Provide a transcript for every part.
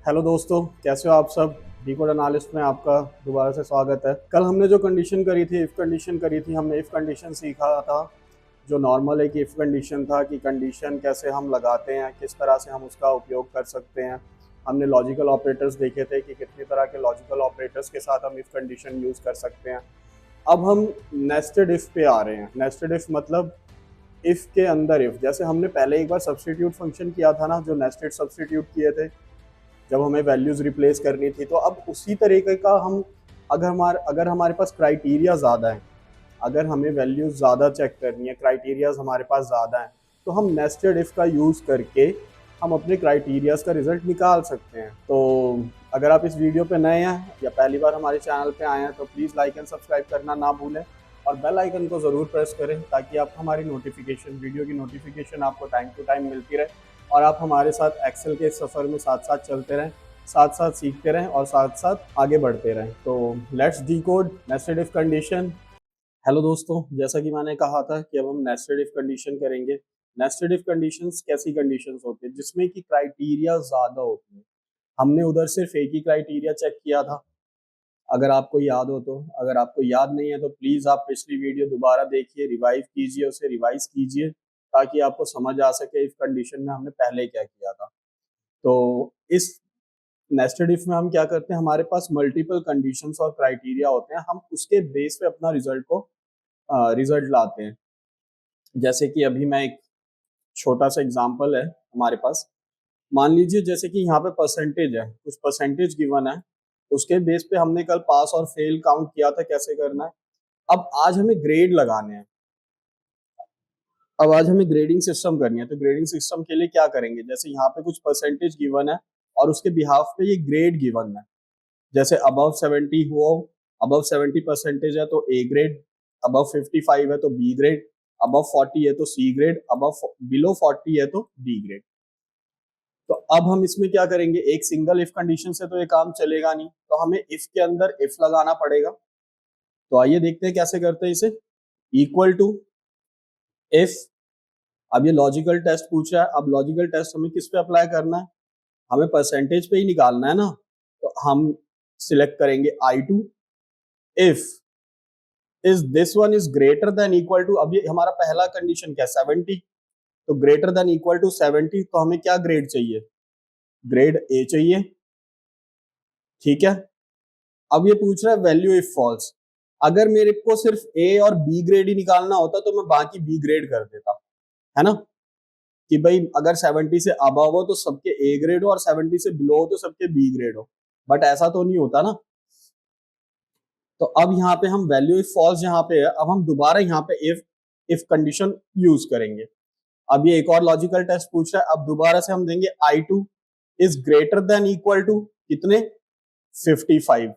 Hello दोस्तों, कैसे हो आप सब। डिकोड एनालिस्ट में आपका दोबारा से स्वागत है। कल हमने जो कंडीशन करी थी, इफ़ कंडीशन करी थी, हमने इफ़ कंडीशन सीखा था। जो नॉर्मल एक इफ़ कंडीशन था कि कंडीशन कैसे हम लगाते हैं, किस तरह से हम उसका उपयोग कर सकते हैं। हमने लॉजिकल ऑपरेटर्स देखे थे कि कितनी तरह के लॉजिकल ऑपरेटर्स के साथ हम इफ़ कंडीशन यूज़ कर सकते हैं। अब हम नेस्टेड इफ़ पे आ रहे हैं। नेस्टेड इफ़ मतलब इफ़ के अंदर इफ़। जैसे हमने पहले एक बार सब्स्टिट्यूट फंक्शन किया था ना, जो नेस्टेड सब्स्टिट्यूट किए थे जब हमें वैल्यूज रिप्लेस करनी थी। तो अब उसी तरीके का हम अगर हमारे पास क्राइटेरिया ज़्यादा है, अगर हमें वैल्यूज ज़्यादा चेक करनी है, क्राइटेरियाज हमारे पास ज़्यादा हैं, तो हम नेस्टेड इफ़ का यूज़ करके हम अपने क्राइटेरियाज का रिजल्ट निकाल सकते हैं। तो अगर आप इस वीडियो पे नए हैं या पहली बार हमारे चैनल पे आए हैं तो प्लीज़ लाइक एंड सब्सक्राइब करना ना भूलें और बेल आइकन को ज़रूर प्रेस करें ताकि आपको हमारी वीडियो की नोटिफिकेशन आपको टाइम टू टाइम मिलती रहे और आप हमारे साथ एक्सेल के सफ़र में साथ साथ चलते रहें, साथ साथ सीखते रहें और साथ साथ आगे बढ़ते रहें। तो let's decode nested if condition. Hello दोस्तों, जैसा कि मैंने कहा था कि अब हम नेस्टेड इफ कंडीशन करेंगे। नेस्टेड इफ कंडीशंस कैसी कंडीशंस होती है जिसमें कि क्राइटेरिया ज़्यादा होते हैं। हमने उधर सिर्फ एक ही क्राइटेरिया चेक किया था, अगर आपको याद हो तो। अगर आपको याद नहीं है तो प्लीज़ आप पिछली वीडियो दोबारा देखिए, रिवाइव कीजिए, उसे रिवाइज कीजिए ताकि आपको समझ आ सके इफ कंडीशन में हमने पहले क्या किया था। तो इस नेस्टेड इफ में हम क्या करते हैं, हमारे पास मल्टीपल कंडीशंस और क्राइटेरिया होते हैं, हम उसके बेस पे अपना रिजल्ट लाते हैं। जैसे कि अभी मैं एक छोटा सा एग्जांपल है हमारे पास। मान लीजिए जैसे कि यहाँ पे परसेंटेज है, कुछ परसेंटेज गिवन है, उसके बेस पे हमने कल पास और फेल काउंट किया था कैसे करना है। अब आज हमें ग्रेड लगाने हैं। अब आज हमें ग्रेडिंग सिस्टम करनी है। तो ग्रेडिंग सिस्टम के लिए क्या करेंगे, जैसे यहाँ पे कुछ परसेंटेज गिवन है और उसके बिहाफ पे ये ग्रेड गिवन है। जैसे अबव 70 हो, अबव 70% है तो ए ग्रेड, अबव 55 है तो बी ग्रेड, अबव 40 है तो सी ग्रेड, अबव बिलो 40 है तो डी ग्रेड। तो अब हम इसमें क्या करेंगे, एक सिंगल इफ कंडीशन से तो ये काम चलेगा नहीं, तो हमें इफ के अंदर इफ लगाना पड़ेगा। तो आइए देखते हैं कैसे करते हैं इसे। Equal to if. अब ये लॉजिकल टेस्ट पूछ रहा है। अब लॉजिकल टेस्ट हमें किस पे अप्लाई करना है, हमें परसेंटेज पे ही निकालना है ना। तो हम सिलेक्ट करेंगे I2 if is this one is greater than equal to. अब ये हमारा पहला कंडीशन क्या है, 70। तो ग्रेटर देन इक्वल टू 70, तो हमें क्या ग्रेड चाहिए, ग्रेड ए चाहिए। ठीक है। अब ये पूछ रहा है वैल्यू इफ फॉल्स। अगर मेरे को सिर्फ ए और बी ग्रेड ही निकालना होता तो मैं बाकी बी ग्रेड कर देता, है ना, कि भाई अगर 70 से अबव हो तो सबके ए ग्रेड हो और 70 से बिलो हो तो सबके बी ग्रेड हो। बट ऐसा तो नहीं होता ना। तो अब यहाँ पे हम वैल्यू इफ फॉल्स यहाँ पे है, अब हम दोबारा यहाँ पे इफ कंडीशन यूज करेंगे। अब ये एक और लॉजिकल टेस्ट पूछ रहा है। अब दोबारा से हम देंगे I2 is greater than equal to कितने, 55।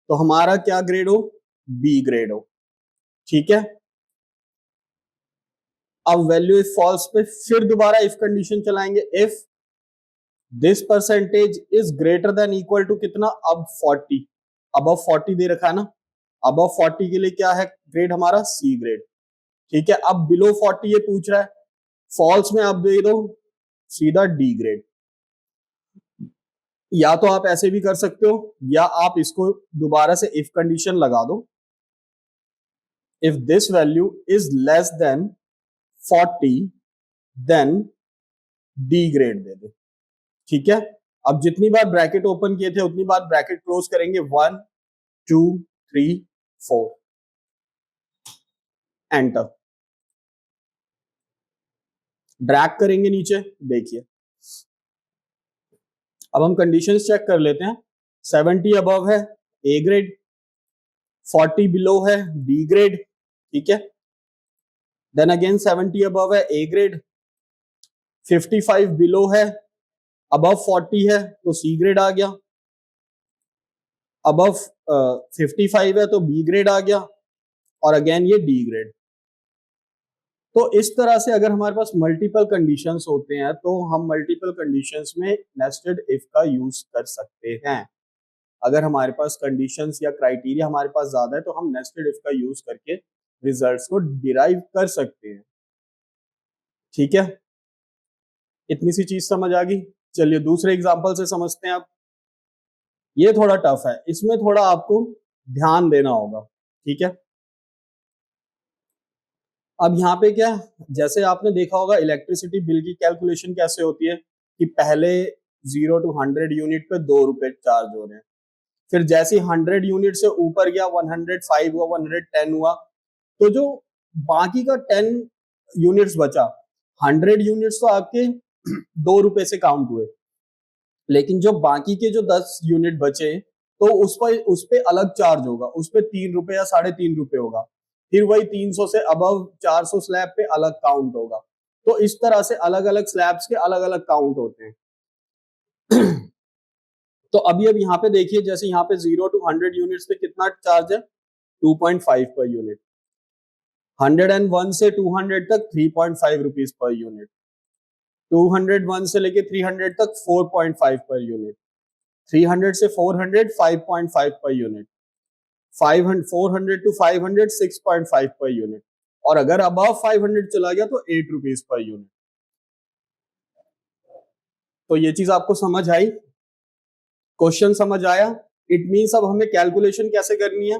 तो हमारा क्या ग्रेड हो, बी ग्रेड हो। ठीक है। अब वैल्यू इफ फॉल्स पे फिर दोबारा इफ कंडीशन चलाएंगे। If this percentage is greater than equal to कितना, अब 40। अब 40 दे रखा है ना। अब 40 के लिए क्या है ग्रेड हमारा, सी ग्रेड। ठीक है। अब बिलो 40 ये पूछ रहा है, फॉल्स में आप दे दो सीधा डी ग्रेड। या तो आप ऐसे भी कर सकते हो या आप इसको दोबारा से इफ कंडीशन लगा दो। If this value is less than 40 then D grade दे दे। ठीक है। अब जितनी बार ब्रैकेट ओपन किए थे उतनी बार ब्रैकेट क्लोज करेंगे, 1 2 3 4, एंटर। ड्रैग करेंगे नीचे, देखिए अब हम कंडीशंस चेक कर लेते हैं। 70 अबव है ए ग्रेड, 40 बिलो है डी ग्रेड। ठीक है। देन अगेन 70 अबव है ए ग्रेड, 55 बिलो है, अबव 40 है तो सी ग्रेड आ गया, अबव 55 है तो बी ग्रेड आ गया और अगेन ये डी ग्रेड। तो इस तरह से अगर हमारे पास मल्टीपल कंडीशंस होते हैं तो हम मल्टीपल कंडीशंस में नेस्टेड इफ का यूज कर सकते हैं। अगर हमारे पास कंडीशंस या क्राइटेरिया हमारे पास ज्यादा है तो हम नेस्टेड इफ का यूज करके रिजल्ट्स को डिराइव कर सकते हैं। ठीक है। इतनी सी चीज समझ आ गई। चलिए दूसरे एग्जांपल से समझते हैं अब। ये थोड़ा टफ है, इसमें थोड़ा आपको ध्यान देना होगा, ठीक है। अब यहाँ पे क्या, जैसे आपने देखा होगा इलेक्ट्रिसिटी बिल की कैलकुलेशन कैसे होती है कि पहले 0 to 100 यूनिट पे 2 रुपए चार्ज हो रहे हैं, फिर जैसे 100 यूनिट से ऊपर गया, 105 हुआ, 110 हुआ, तो जो बाकी का 10 यूनिट्स बचा, 100 यूनिट्स तो आपके 2 रुपए से काउंट हुए, लेकिन जो बाकी के जो 10 यूनिट बचे, तो उस पे अलग चार्ज होगा, उस पे 3 रुपए या 3.5 रुपए होगा, फिर वही 300 से अबव 400 स्लैब पे अलग काउंट होगा। तो इस तरह से अलग अलग स्लैब्स के अलग अलग काउंट होते हैं। तो अभी अब यहाँ पे देखिए, जैसे यहाँ पे 0 to 100 यूनिट्स पे कितना चार्ज है, 2.5 पर यूनिट। 101 से 200 तक 3.5 रुपीज पर यूनिट। 201 से लेके 300 तक 4.5 पर यूनिट। 300 से 400 5.5 per unit. 400 to 500 6.5 per unit. और अगर अबव 500 चला गया तो 8 रुपीज पर यूनिट। तो ये चीज आपको समझ आई, क्वेश्चन समझ आया। इट मीन्स अब हमें कैलकुलेशन कैसे करनी है,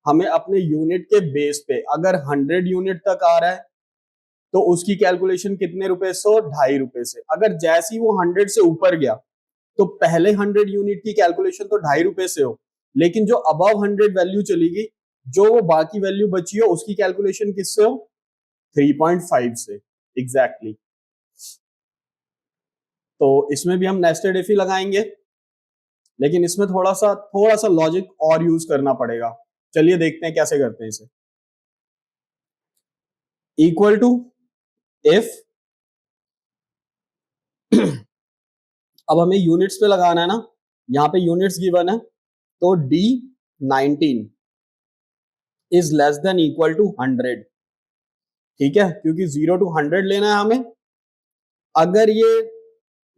हमें अपने यूनिट के बेस पे, अगर 100 यूनिट तक आ रहा है तो उसकी कैलकुलेशन कितने रुपए से हो, 2.5 रुपए से। अगर जैसी वो 100 से ऊपर गया तो पहले 100 यूनिट की कैलकुलेशन तो 2.5 रुपए से हो, लेकिन जो अबव 100 वैल्यू चली गई, जो वो बाकी वैल्यू बची हो, उसकी कैलकुलेशन किससे हो, 3.5 से। एग्जैक्टली तो इसमें भी हम नेस्टेड इफ ही लगाएंगे, लेकिन इसमें थोड़ा सा लॉजिक और यूज करना पड़ेगा। चलिए देखते हैं कैसे करते हैं इसे। इक्वल टू इफ, अब हमें यूनिट्स पे लगाना है ना, यहाँ पे यूनिट्स गिवन है, तो D19 is less than equal to 100, ठीक है, क्योंकि 0 to 100 लेना है हमें। अगर ये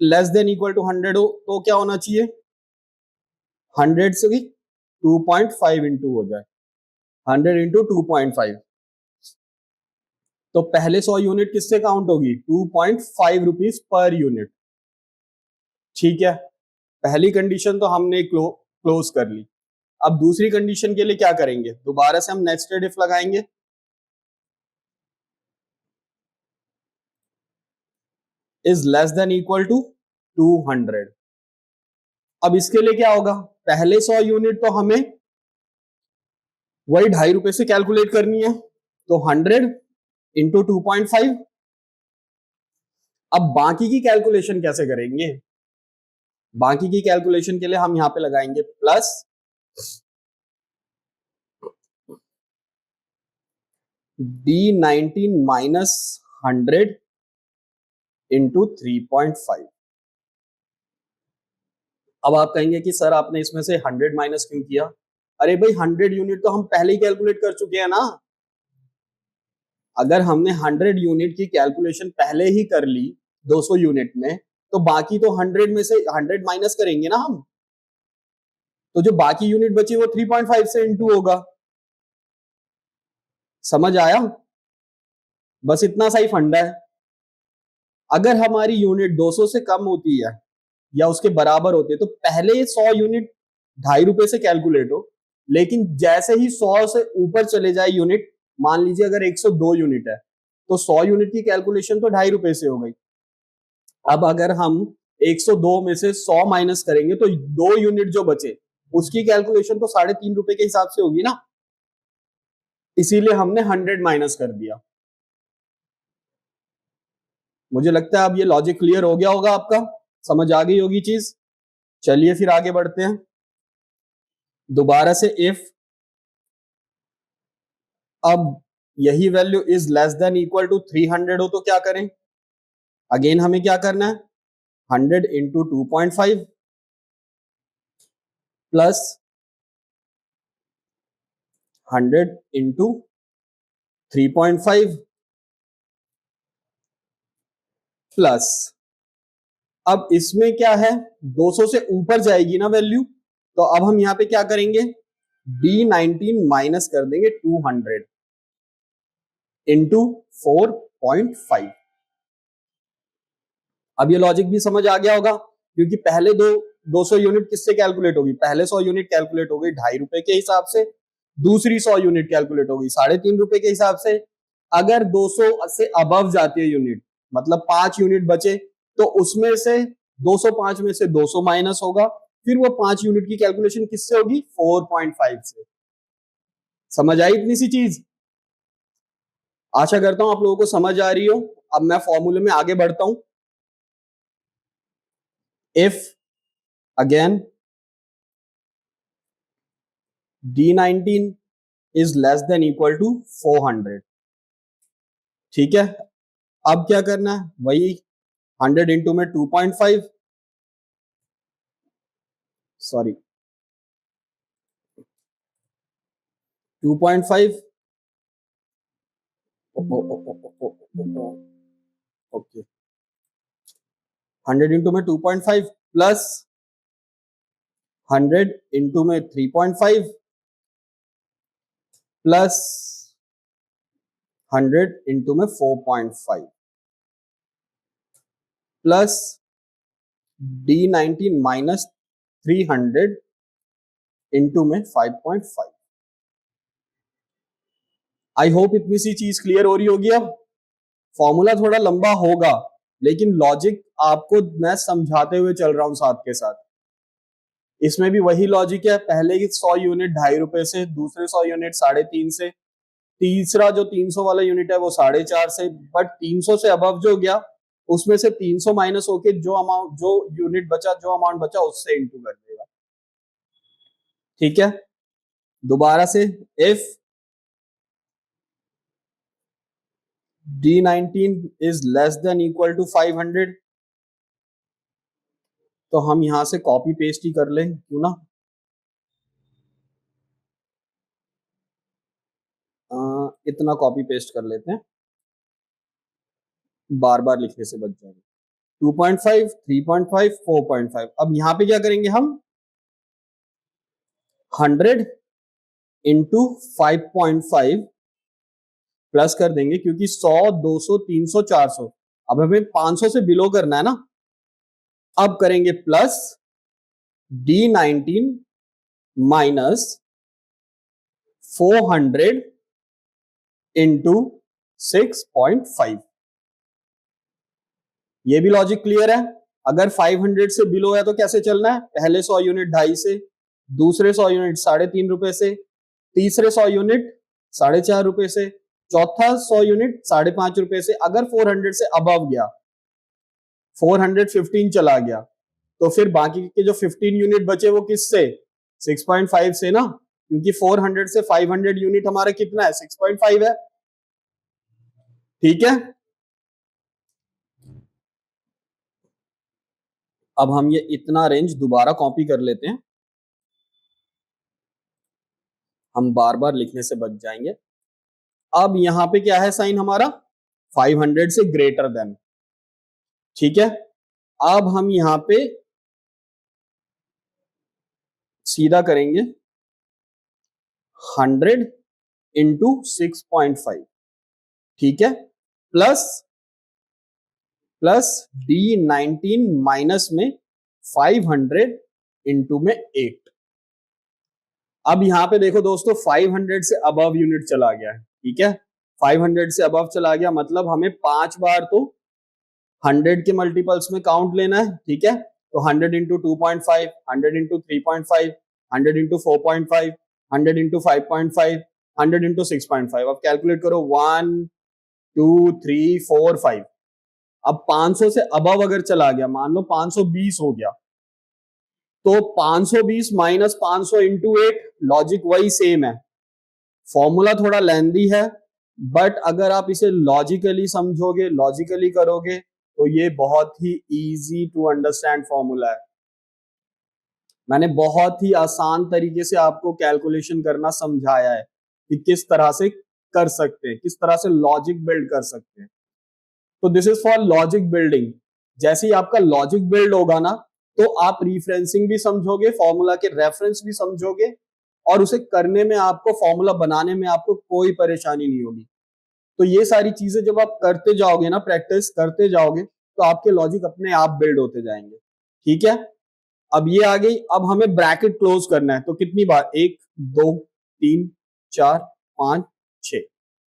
लेस देन इक्वल टू 100 हो तो क्या होना चाहिए, 100 से भी 2.5 इंटू हो जाए, 100 इंटू 2.5। तो पहले 100 यूनिट किससे काउंट होगी, 2.5 रुपीज पर यूनिट, ठीक है। पहली कंडीशन तो हमने क्लोज कर ली। अब दूसरी कंडीशन के लिए क्या करेंगे, दोबारा से हम नेस्टेड इफ लगाएंगे। Is less than equal to 200। अब इसके लिए क्या होगा, पहले 100 यूनिट तो हमें वही 2.5 रुपए से कैलकुलेट करनी है, तो 100 इंटू 2.5। अब बाकी की कैलकुलेशन कैसे करेंगे, बाकी की कैलकुलेशन के लिए हम यहां पे लगाएंगे प्लस D19 माइनस 100 इंटू 3.5। अब आप कहेंगे कि सर आपने इसमें से 100 माइनस क्यों किया, अरे भाई 100 यूनिट तो हम पहले ही कैलकुलेट कर चुके हैं ना। अगर हमने 100 यूनिट की कैलकुलेशन पहले ही कर ली 200 यूनिट में, तो बाकी तो 100 में से 100 माइनस करेंगे ना हम, तो जो बाकी यूनिट बची वो 3.5 से इंटू होगा। समझ आया, बस इतना सा ही फंडा है। अगर हमारी यूनिट 200 से कम होती है या उसके बराबर होती है, तो पहले 100 यूनिट 2.5 रुपए से कैलकुलेट हो, लेकिन जैसे ही 100 से ऊपर चले जाए यूनिट, मान लीजिए अगर 102 यूनिट है, तो 100 यूनिट की कैलकुलेशन तो 2.5 रुपए से हो गई। अब अगर हम 102 में से 100 माइनस करेंगे तो 2 यूनिट जो बचे उसकी कैलकुलेशन तो 3.5 रुपए के हिसाब से होगी ना, इसीलिए हमने 100 माइनस कर दिया। मुझे लगता है अब ये लॉजिक क्लियर हो गया होगा आपका, समझ आ गई होगी चीज। चलिए फिर आगे बढ़ते हैं। दोबारा से इफ, अब यही value is less than equal to 300 हो तो क्या करें, अगेन हमें क्या करना है, 100 इंटू 2.5 प्लस 100 इंटू 3.5 प्लस, अब इसमें क्या है, 200 से ऊपर जाएगी ना वैल्यू, तो अब हम यहां पे क्या करेंगे, D19 माइनस कर देंगे 200 इंटू 4.5। अब ये लॉजिक भी समझ आ गया होगा, क्योंकि पहले दो 200 यूनिट किससे कैलकुलेट होगी? पहले 100 यूनिट कैलकुलेट हो गई 2.5 रुपए के हिसाब से, दूसरी 100 यूनिट कैलकुलेट हो गई 3.5 रुपए के हिसाब से। अगर 200 से अबव जाती है यूनिट, मतलब 5 यूनिट बचे, तो उसमें से 205 में से 200 माइनस होगा, फिर वो 5 यूनिट की कैलकुलेशन किससे होगी? 4.5 से। समझ आई इतनी सी चीज? आशा करता हूं आप लोगों को समझ आ रही हो। अब मैं फॉर्मूले में आगे बढ़ता हूं। If again D19 is less than equal to 400, ठीक है। अब क्या करना है? वही 100 इंटू में 2.5, सॉरी 2.5, ओके 100 इंटू में 2.5 प्लस 100 इंटू में 3.5 प्लस 100 इंटू में 4.5 प्लस D19 माइनस 300 इंटू में 5.5। आई होप इतनी सी चीज क्लियर हो रही होगी। अब फॉर्मूला थोड़ा लंबा होगा, लेकिन लॉजिक आपको मैं समझाते हुए चल रहा हूं साथ के साथ। इसमें भी वही लॉजिक है, पहले की 100 यूनिट 2.5 रुपए से, दूसरे 100 यूनिट 3.5 से, तीसरा जो 300 वाला यूनिट है वो 4.5 से, बट 300 से अबव जो गया उसमें से 300 माइनस होके जो अमाउंट, जो यूनिट बचा, जो अमाउंट बचा उससे इंटू कर देगा, ठीक है। दोबारा से, if D19 is less than equal to 500, तो हम यहां से कॉपी पेस्ट ही कर लें, क्यों ना। इतना कॉपी पेस्ट कर लेते हैं, बार बार लिखने से बच जाएंगे। 2.5, 3.5, 4.5। अब यहां पे क्या करेंगे हम? 100 इंटू 5.5 प्लस कर देंगे, क्योंकि 100, 200, 300, 400, अब हमें 500 से बिलो करना है ना। अब करेंगे प्लस D19 माइनस 400 इंटू 6.5। ये भी लॉजिक क्लियर है। अगर 500 से बिलो है तो कैसे चलना है? पहले 100 यूनिट 2.5 से, दूसरे 100 यूनिट 3.5 रुपए से, तीसरे 100 यूनिट 4.5 रुपए से, चौथा 100 यूनिट 5.5 रुपए से। अगर 400 से अबव गया, 415 चला गया, तो फिर बाकी के जो 15 यूनिट बचे वो किससे? 6.5 से ना, क्योंकि 400 से 500 यूनिट हमारा कितना है? 6.5 है, ठीक है। अब हम ये इतना रेंज दोबारा कॉपी कर लेते हैं, हम बार बार लिखने से बच जाएंगे। अब यहां पे क्या है साइन हमारा? 500 से ग्रेटर देन, ठीक है। अब हम यहां पे सीधा करेंगे 100 इंटू 6.5, ठीक है, प्लस D19 माइनस में 500 इंटू में 8। अब यहां पे देखो दोस्तों, 500 से अबव यूनिट चला गया है, ठीक है। 500 से अबव चला गया मतलब हमें 5 बार तो 100 के मल्टीपल्स में काउंट लेना है, ठीक है। तो 100 into 2.5, 100 into 3.5, 100 into 4.5, 100 into 5.5, 100 into 6.5। अब कैलकुलेट करो, 1 2 3 4 5। अब 500 से अबव अगर चला गया, मान लो 520 हो गया, तो 520 माइनस 500 इंटू 8, लॉजिक वही सेम है। फॉर्मूला थोड़ा लेंदी है, बट अगर आप इसे लॉजिकली समझोगे, लॉजिकली करोगे, तो ये बहुत ही इजी टू अंडरस्टैंड फॉर्मूला है। मैंने बहुत ही आसान तरीके से आपको कैलकुलेशन करना समझाया है कि किस तरह से कर सकते हैं, किस तरह से लॉजिक बिल्ड कर सकते हैं। तो this is for logic building. जैसे ही आपका लॉजिक बिल्ड होगा ना, तो आप रिफरेंसिंग भी समझोगे, फॉर्मूला के रेफरेंस भी समझोगे, और उसे करने में आपको, फॉर्मूला बनाने में आपको कोई परेशानी नहीं होगी। तो ये सारी चीजें जब आप करते जाओगे ना, प्रैक्टिस करते जाओगे, तो आपके लॉजिक अपने आप बिल्ड होते जाएंगे, ठीक है। अब ये आ गई, अब हमें ब्रैकेट क्लोज करना है, तो कितनी बार, 1 2 3 4 5 6,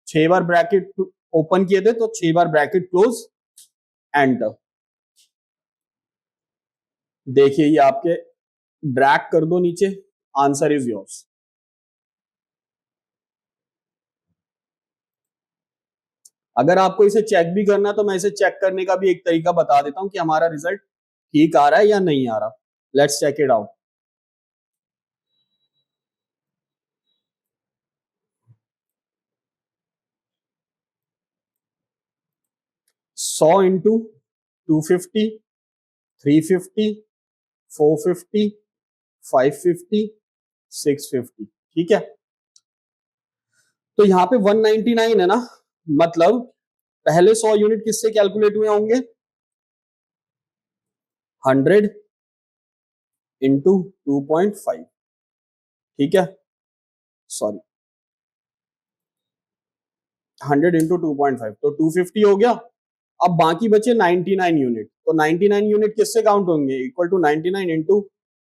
6 बार ब्रैकेट ओपन किए थे, तो 6 बार ब्रैकेट क्लोज, एंटर। देखिए ये आपके ड्रैग कर दो नीचे, आंसर इज योर्स। अगर आपको इसे चेक भी करना है तो मैं इसे चेक करने का भी एक तरीका बता देता हूं कि हमारा रिजल्ट ठीक आ रहा है या नहीं आ रहा। Let's check it out. 100 into 250, 350, 450, 550, 650, ठीक है। तो यहाँ पे 199 है ना, मतलब पहले 100 यूनिट किससे कैलकुलेट हुए होंगे, 100 इंटू 2.5, ठीक है, सॉरी 100 इंटू 2.5, तो 250 हो गया। अब बाकी बचे 99 यूनिट, तो 99 यूनिट किससे काउंट होंगे, इक्वल टू 99 इंटू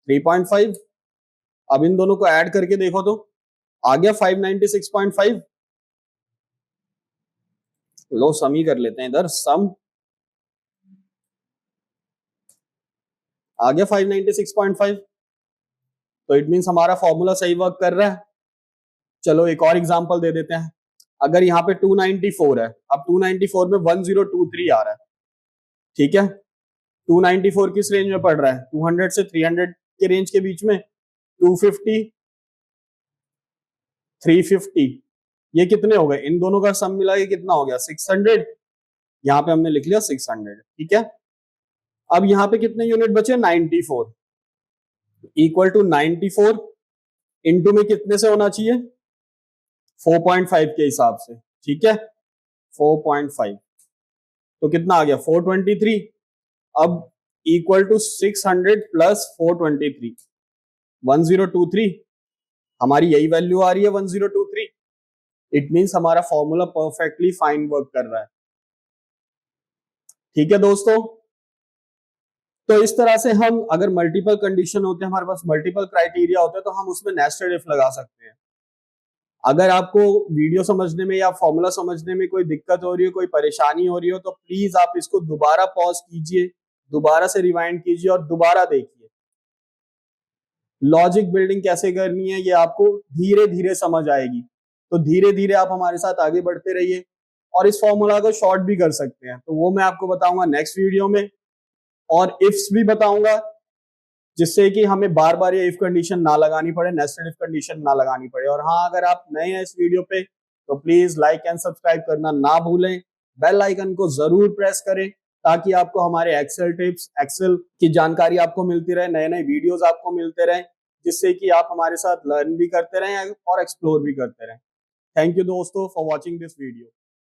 3.5। अब इन दोनों को ऐड करके देखो तो आ गया 596.5। लो सम ही कर लेते हैं इधर, सम आ गया 596.5, तो इट मींस हमारा फॉर्मूला सही वर्क कर रहा है। चलो एक और एग्जांपल दे देते हैं। अगर यहाँ पे 294 है, अब 294 में 1023 आ रहा है, ठीक है। 294 किस रेंज में पड़ रहा है, 200 से 300 के रेंज के बीच में। 250, 350, ये कितने हो गए, इन दोनों का सम मिला के कितना हो गया, 600। यहाँ पे हमने लिख लिया 600, ठीक है। अब यहाँ पे कितने यूनिट बचे, 94, इक्वल टू 94 इंटू में कितने से होना चाहिए, 4.5 के हिसाब से, ठीक है, 4.5, तो कितना आ गया 423। अब इक्वल टू 600 प्लस 423, 1023, हमारी यही वैल्यू आ रही है 1023। इट मींस हमारा फॉर्मूला परफेक्टली फाइन वर्क कर रहा है, ठीक है दोस्तों। तो इस तरह से हम, अगर मल्टीपल कंडीशन होते हैं, हमारे पास मल्टीपल क्राइटेरिया होते हैं, तो हम उसमें नेस्टेड इफ लगा सकते हैं। अगर आपको वीडियो समझने में या फॉर्मूला समझने में कोई दिक्कत हो रही हो, कोई परेशानी हो रही हो, तो प्लीज आप इसको दोबारा पॉज कीजिए, दोबारा से रिवाइंड कीजिए और दोबारा देखिए। लॉजिक बिल्डिंग कैसे करनी है ये आपको धीरे धीरे समझ आएगी, तो धीरे धीरे आप हमारे साथ आगे बढ़ते रहिए। और इस फॉर्मूला को शॉर्ट भी कर सकते हैं, तो वो मैं आपको बताऊंगा नेक्स्ट वीडियो में। और इफ्स भी बताऊंगा, जिससे कि हमें बार बार ये इफ कंडीशन ना लगानी पड़े, नेस्टेड इफ कंडीशन ना लगानी पड़े। और हाँ, अगर आप नए हैं इस वीडियो पे तो प्लीज लाइक एंड सब्सक्राइब करना ना भूलें, बेल आइकन को जरूर प्रेस करें, ताकि आपको हमारे एक्सेल टिप्स, एक्सेल की जानकारी आपको मिलती रहे, नए नए वीडियोस आपको मिलते रहे, जिससे कि आप हमारे साथ लर्न भी करते रहें और एक्सप्लोर भी करते रहें। थैंक यू दोस्तों फॉर वॉचिंग दिस वीडियो।